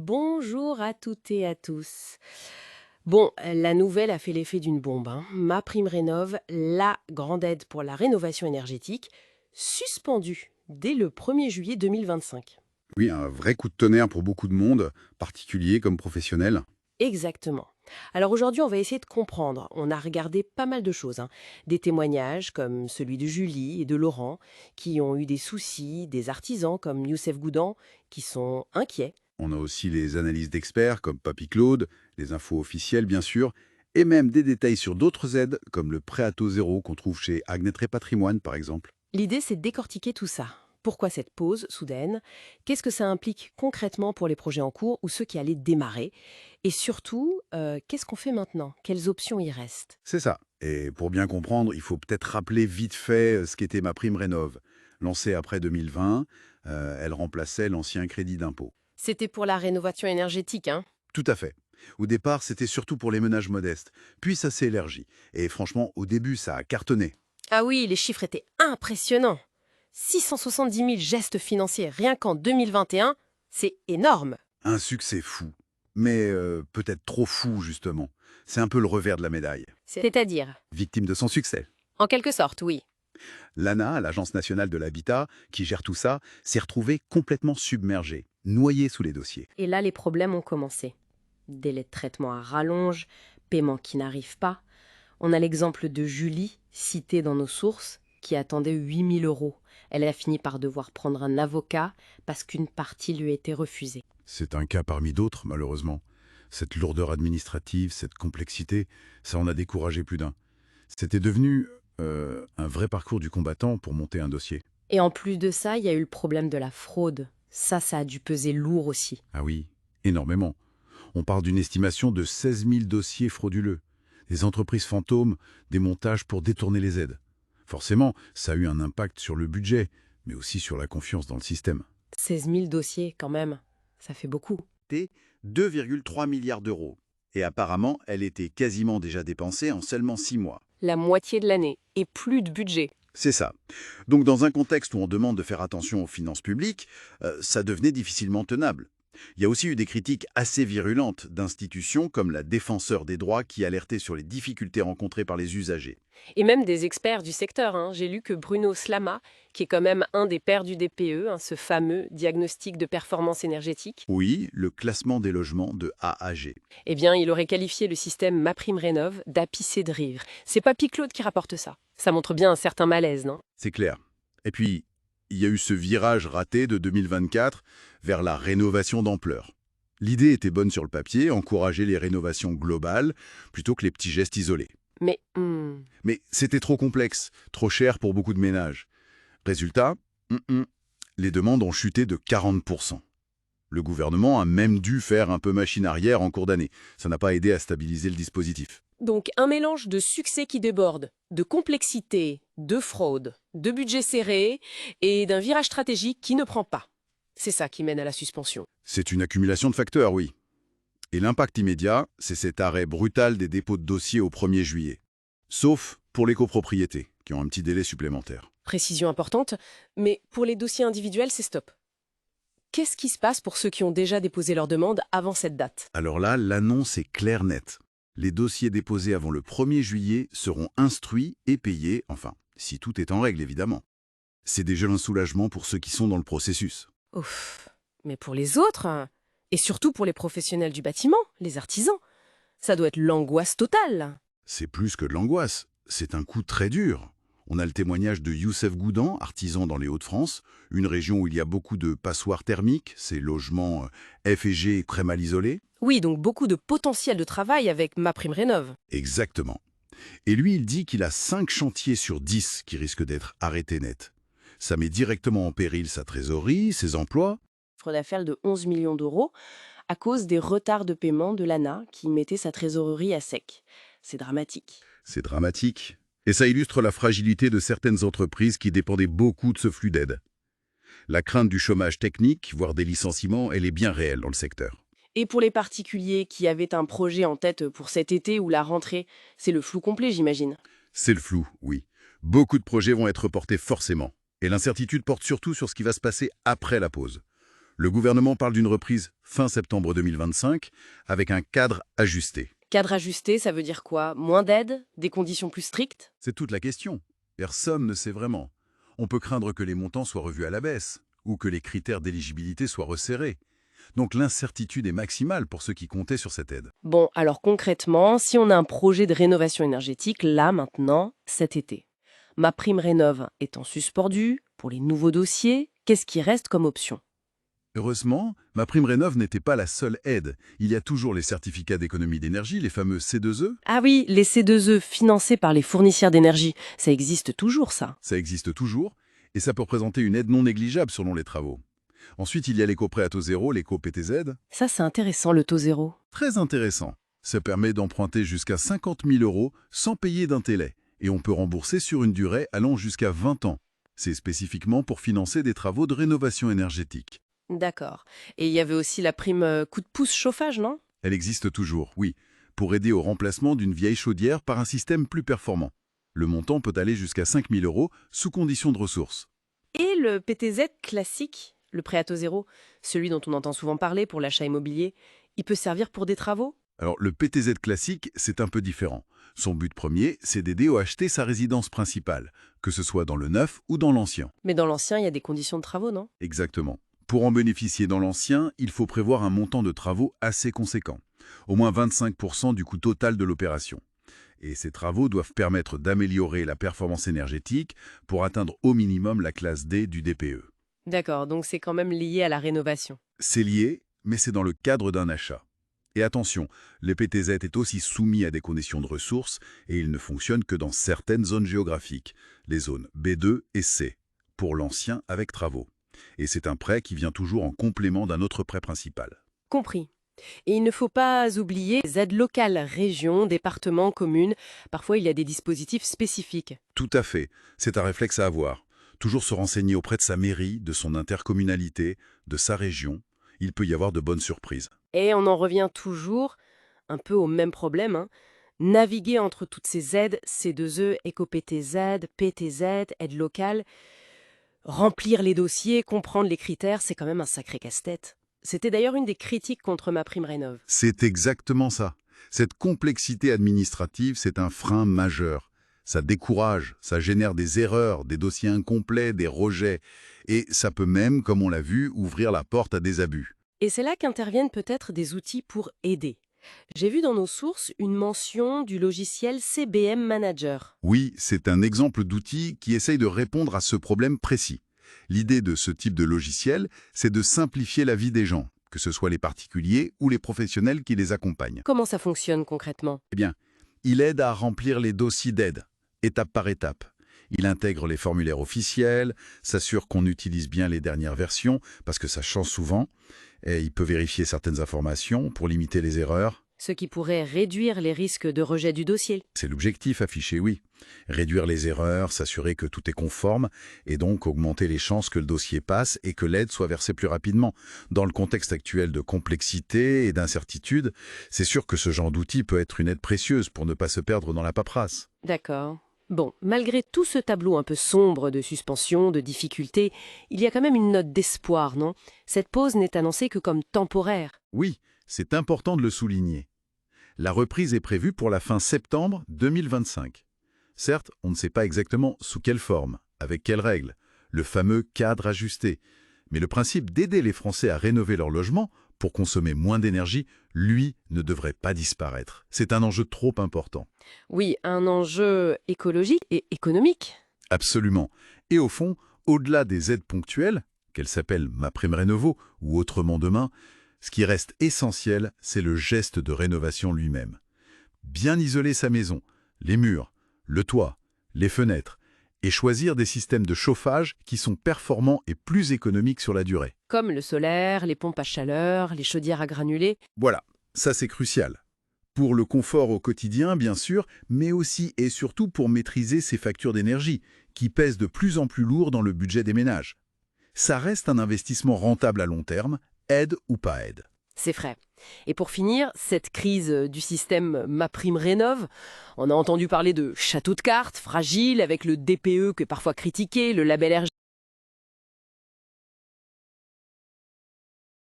Bonjour à toutes et à tous. Bon, la nouvelle a fait l'effet d'une bombe, hein. MaPrimeRénov', la grande aide pour la rénovation énergétique, suspendue dès le 1er juillet 2025. Oui, un vrai coup de tonnerre pour beaucoup de monde, particuliers comme professionnels. Exactement. Alors aujourd'hui, on va essayer de comprendre. On a regardé pas mal de choses, hein. Des témoignages comme celui de Julie et de Laurent, qui ont eu des soucis, des artisans comme Youssef Goudan, qui sont inquiets. On a aussi les analyses d'experts comme Papy Claude, les infos officielles bien sûr, et même des détails sur d'autres aides comme le prêt à taux zéro qu'on trouve chez Agnetré Patrimoine par exemple. L'idée, c'est de décortiquer tout ça. Pourquoi cette pause soudaine? Qu'est-ce que ça implique concrètement pour les projets en cours ou ceux qui allaient démarrer? Et surtout, qu'est-ce qu'on fait maintenant? Quelles options y restent? C'est ça. Et pour bien comprendre, il faut peut-être rappeler vite fait ce qu'était ma prime rénov'. Lancée après 2020, elle remplaçait l'ancien crédit d'impôt. C'était pour la rénovation énergétique, hein? Tout à fait. Au départ, c'était surtout pour les ménages modestes. Puis ça s'est élargi. Et franchement, au début, ça a cartonné. Ah oui, les chiffres étaient impressionnants. 670 000 gestes financiers rien qu'en 2021, c'est énorme. Un succès fou. Mais peut-être trop fou, justement. C'est un peu le revers de la médaille. C'est-à-dire? Victime de son succès. En quelque sorte, oui. L'ANA, l'Agence nationale de l'habitat, qui gère tout ça, s'est retrouvée complètement submergée, noyée sous les dossiers. Et là, les problèmes ont commencé. Délai de traitement à rallonge, paiement qui n'arrive pas. On a l'exemple de Julie, citée dans nos sources, qui attendait 8 000 euros. Elle a fini par devoir prendre un avocat parce qu'une partie lui a été refusée. C'est un cas parmi d'autres, malheureusement. Cette lourdeur administrative, cette complexité, ça en a découragé plus d'un. C'était devenu un vrai parcours du combattant pour monter un dossier. Et en plus de ça, il y a eu le problème de la fraude. Ça a dû peser lourd aussi. Ah oui, énormément. On parle d'une estimation de 16 000 dossiers frauduleux. Des entreprises fantômes, des montages pour détourner les aides. Forcément, ça a eu un impact sur le budget, mais aussi sur la confiance dans le système. 16 000 dossiers quand même, ça fait beaucoup. C'était 2,3 milliards d'euros. Et apparemment, elle était quasiment déjà dépensée en seulement 6 mois. La moitié de l'année et plus de budget. C'est ça. Donc dans un contexte où on demande de faire attention aux finances publiques, ça devenait difficilement tenable. Il y a aussi eu des critiques assez virulentes d'institutions comme la Défenseure des droits qui alertait sur les difficultés rencontrées par les usagers. Et même des experts du secteur, hein. J'ai lu que Bruno Slama, qui est quand même un des pères du DPE, hein, ce fameux diagnostic de performance énergétique, Oui, le classement des logements de A à G. eh bien, il aurait qualifié le système MaPrimeRénov' d'apicé de rire. C'est Papy Claude qui rapporte ça. Ça montre bien un certain malaise, non? C'est clair. Et puis, il y a eu ce virage raté de 2024 vers la rénovation d'ampleur. L'idée était bonne sur le papier, encourager les rénovations globales plutôt que les petits gestes isolés. Mais, Mais c'était trop complexe, trop cher pour beaucoup de ménages. Résultat, les demandes ont chuté de 40%. Le gouvernement a même dû faire un peu machine arrière en cours d'année. Ça n'a pas aidé à stabiliser le dispositif. donc un mélange de succès qui déborde, de complexité, de fraude, de budget serré et d'un virage stratégique qui ne prend pas. C'est ça qui mène à la suspension. C'est une accumulation de facteurs, oui. Et l'impact immédiat, c'est cet arrêt brutal des dépôts de dossiers au 1er juillet. Sauf pour les copropriétés, qui ont un petit délai supplémentaire. Précision importante, mais pour les dossiers individuels, c'est stop. Qu'est-ce qui se passe pour ceux qui ont déjà déposé leur demande avant cette date? Alors là, l'annonce est claire nette. Les dossiers déposés avant le 1er juillet seront instruits et payés, enfin, si tout est en règle évidemment. C'est déjà un soulagement pour ceux qui sont dans le processus. Ouf. Mais pour les autres, hein, et surtout pour les professionnels du bâtiment, les artisans, ça doit être l'angoisse totale. C'est plus que de l'angoisse, c'est un coup très dur. On a le témoignage de Youssef Goudan, artisan dans les Hauts-de-France, une région où il y a beaucoup de passoires thermiques, ces logements F et G très mal isolés. Oui, donc beaucoup de potentiel de travail avec MaPrimeRénov'. Exactement. Et lui, il dit qu'il a 5 chantiers sur 10 qui risquent d'être arrêtés net. Ça met directement en péril sa trésorerie, ses emplois. Chiffre d'affaires de 11 millions d'euros à cause des retards de paiement de l'ANA qui mettait sa trésorerie à sec. C'est dramatique. C'est dramatique. Et ça illustre la fragilité de certaines entreprises qui dépendaient beaucoup de ce flux d'aide. La crainte du chômage technique, voire des licenciements, elle est bien réelle dans le secteur. Et pour les particuliers qui avaient un projet en tête pour cet été ou la rentrée, c'est le flou complet, j'imagine. C'est le flou, oui. Beaucoup de projets vont être reportés forcément. Et l'incertitude porte surtout sur ce qui va se passer après la pause. Le gouvernement parle d'une reprise fin septembre 2025 avec un cadre ajusté. Cadre ajusté, ça veut dire quoi? Moins d'aide? Des conditions plus strictes? C'est toute la question. Personne ne sait vraiment. On peut craindre que les montants soient revus à la baisse ou que les critères d'éligibilité soient resserrés. Donc l'incertitude est maximale pour ceux qui comptaient sur cette aide. Bon, alors concrètement, si on a un projet de rénovation énergétique, là, maintenant, cet été, MaPrimeRénov' étant suspendue, pour les nouveaux dossiers, qu'est-ce qui reste comme option? Heureusement, MaPrimeRénov' n'était pas la seule aide. Il y a toujours les certificats d'économie d'énergie, les fameux C2E. Ah oui, les C2E financés par les fournisseurs d'énergie, ça existe toujours, ça. Ça existe toujours, et ça peut représenter une aide non négligeable selon les travaux. Ensuite, il y a l'éco-prêt à taux zéro, l'éco-PTZ. Ça, c'est intéressant, le taux zéro. Très intéressant. Ça permet d'emprunter jusqu'à 50 000 € sans payer d'intérêt, et on peut rembourser sur une durée allant jusqu'à 20 ans. C'est spécifiquement pour financer des travaux de rénovation énergétique. D'accord. Et il y avait aussi la prime coup de pouce chauffage, non? Elle existe toujours, oui, pour aider au remplacement d'une vieille chaudière par un système plus performant. Le montant peut aller jusqu'à 5 000 € sous condition de ressources. Et le PTZ classique, le prêt à taux zéro, celui dont on entend souvent parler pour l'achat immobilier, il peut servir pour des travaux? Alors, le PTZ classique, c'est un peu différent. Son but premier, c'est d'aider à acheter sa résidence principale, que ce soit dans le neuf ou dans l'ancien. Mais dans l'ancien, il y a des conditions de travaux, non? Exactement. Pour en bénéficier dans l'ancien, il faut prévoir un montant de travaux assez conséquent, au moins 25% du coût total de l'opération. Et ces travaux doivent permettre d'améliorer la performance énergétique pour atteindre au minimum la classe D du DPE. D'accord, donc c'est quand même lié à la rénovation. C'est lié, mais c'est dans le cadre d'un achat. Et attention, le PTZ est aussi soumis à des conditions de ressources et il ne fonctionne que dans certaines zones géographiques, les zones B2 et C, pour l'ancien avec travaux. Et c'est un prêt qui vient toujours en complément d'un autre prêt principal. Compris. Et il ne faut pas oublier les aides locales, régions, départements, communes. Parfois, il y a des dispositifs spécifiques. Tout à fait, c'est un réflexe à avoir. Toujours se renseigner auprès de sa mairie, de son intercommunalité, de sa région. Il peut y avoir de bonnes surprises. Et on en revient toujours un peu au même problème, hein. Naviguer entre toutes ces aides, C2E, éco-PTZ, PTZ, aides locales, remplir les dossiers, comprendre les critères, c'est quand même un sacré casse-tête. C'était d'ailleurs une des critiques contre MaPrimeRénov'. C'est exactement ça. Cette complexité administrative, c'est un frein majeur. Ça décourage, ça génère des erreurs, des dossiers incomplets, des rejets. Et ça peut même, comme on l'a vu, ouvrir la porte à des abus. Et c'est là qu'interviennent peut-être des outils pour aider. J'ai vu dans nos sources une mention du logiciel CBM Manager. Oui, c'est un exemple d'outil qui essaye de répondre à ce problème précis. L'idée de ce type de logiciel, c'est de simplifier la vie des gens, que ce soit les particuliers ou les professionnels qui les accompagnent. Comment ça fonctionne concrètement? Eh bien, il aide à remplir les dossiers d'aide, étape par étape. Il intègre les formulaires officiels, s'assure qu'on utilise bien les dernières versions, parce que ça change souvent, et il peut vérifier certaines informations pour limiter les erreurs. Ce qui pourrait réduire les risques de rejet du dossier. C'est l'objectif affiché, oui. Réduire les erreurs, s'assurer que tout est conforme, et donc augmenter les chances que le dossier passe et que l'aide soit versée plus rapidement. Dans le contexte actuel de complexité et d'incertitude, c'est sûr que ce genre d'outil peut être une aide précieuse pour ne pas se perdre dans la paperasse. D'accord. Bon, malgré tout ce tableau un peu sombre de suspension, de difficultés, il y a quand même une note d'espoir, non? Cette pause n'est annoncée que comme temporaire. Oui, c'est important de le souligner. La reprise est prévue pour la fin septembre 2025. Certes, on ne sait pas exactement sous quelle forme, avec quelles règles, le fameux cadre ajusté. Mais le principe d'aider les Français à rénover leur logement pour consommer moins d'énergie, lui, ne devrait pas disparaître. C'est un enjeu trop important. Oui, un enjeu écologique et économique. Absolument. Et au fond, au-delà des aides ponctuelles, qu'elles s'appellent MaPrimeRénov' ou autrement demain, ce qui reste essentiel, c'est le geste de rénovation lui-même. Bien isoler sa maison, les murs, le toit, les fenêtres, et choisir des systèmes de chauffage qui sont performants et plus économiques sur la durée. Comme le solaire, les pompes à chaleur, les chaudières à granulés. Voilà, ça c'est crucial. Pour le confort au quotidien, bien sûr, mais aussi et surtout pour maîtriser ses factures d'énergie, qui pèsent de plus en plus lourd dans le budget des ménages. Ça reste un investissement rentable à long terme, aide ou pas aide. C'est vrai. Et pour finir, cette crise du système MaPrimeRénov', on a entendu parler de château de cartes, fragile, avec le DPE qui est parfois critiqué, le label